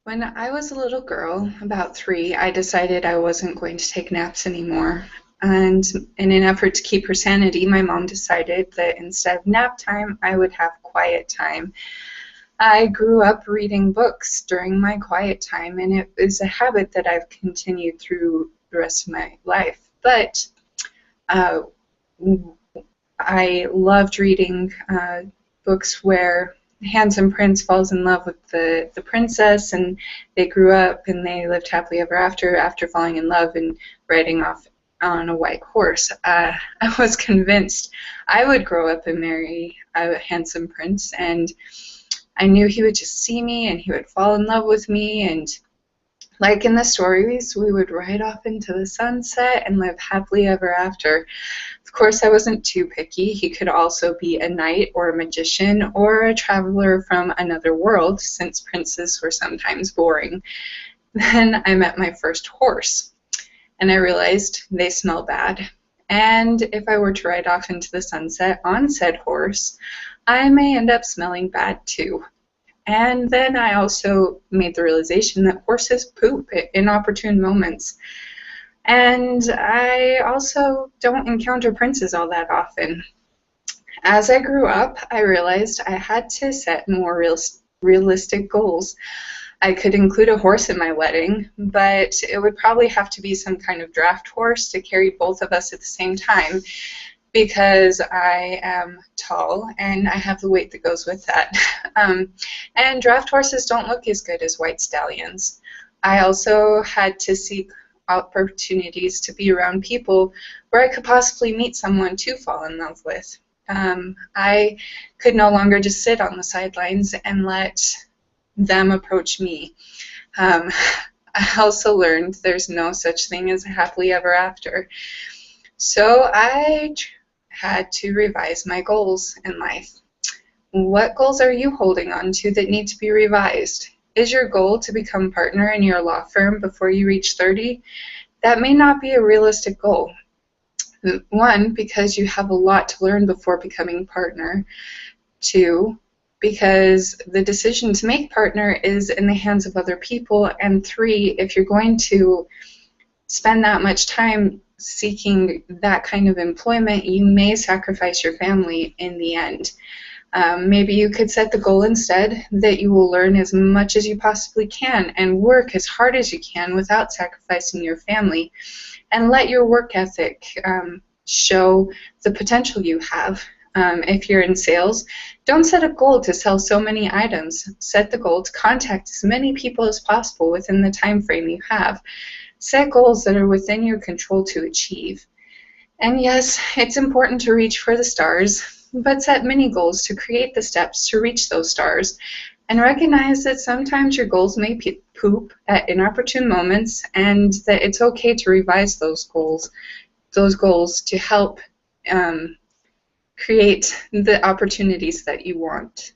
When I was a little girl, about 3, I decided I wasn't going to take naps anymore. And in an effort to keep her sanity, my mom decided that instead of nap time, I would have quiet time. I grew up reading books during my quiet time, and it is a habit that I've continued through the rest of my life. But uh, I loved reading books where handsome prince falls in love with the princess, and they grew up and they lived happily ever after falling in love and riding off on a white horse. I was convinced I would grow up and marry a handsome prince, and I knew he would just see me and he would fall in love with me, and like in the stories, we would ride off into the sunset and live happily ever after. Of course, I wasn't too picky. He could also be a knight or a magician or a traveler from another world, since princes were sometimes boring. Then I met my first horse, and I realized they smell bad. And if I were to ride off into the sunset on said horse, I may end up smelling bad too. And then I also made the realization that horses poop at inopportune moments. And I also don't encounter princes all that often. As I grew up, I realized I had to set more realistic goals. I could include a horse in my wedding, but it would probably have to be some kind of draft horse to carry both of us at the same time, because I am tall and I have the weight that goes with that. And draft horses don't look as good as white stallions. I also had to seek opportunities to be around people where I could possibly meet someone to fall in love with. I could no longer just sit on the sidelines and let them approach me. I also learned there's no such thing as a happily ever after. So I had to revise my goals in life. What goals are you holding on to that need to be revised? Is your goal to become partner in your law firm before you reach 30? That may not be a realistic goal. 1, because you have a lot to learn before becoming partner. 2, because the decision to make partner is in the hands of other people. And 3, if you're going to spend that much time seeking that kind of employment, you may sacrifice your family in the end. Maybe you could set the goal instead that you will learn as much as you possibly can and work as hard as you can without sacrificing your family, and let your work ethic show the potential you have. If you're in sales, don't set a goal to sell so many items. Set the goal to contact as many people as possible within the time frame you have. Set goals that are within your control to achieve. And yes, it's important to reach for the stars, but set mini goals to create the steps to reach those stars. And recognize that sometimes your goals may poop at inopportune moments, and that it's okay to revise those goals to help create the opportunities that you want.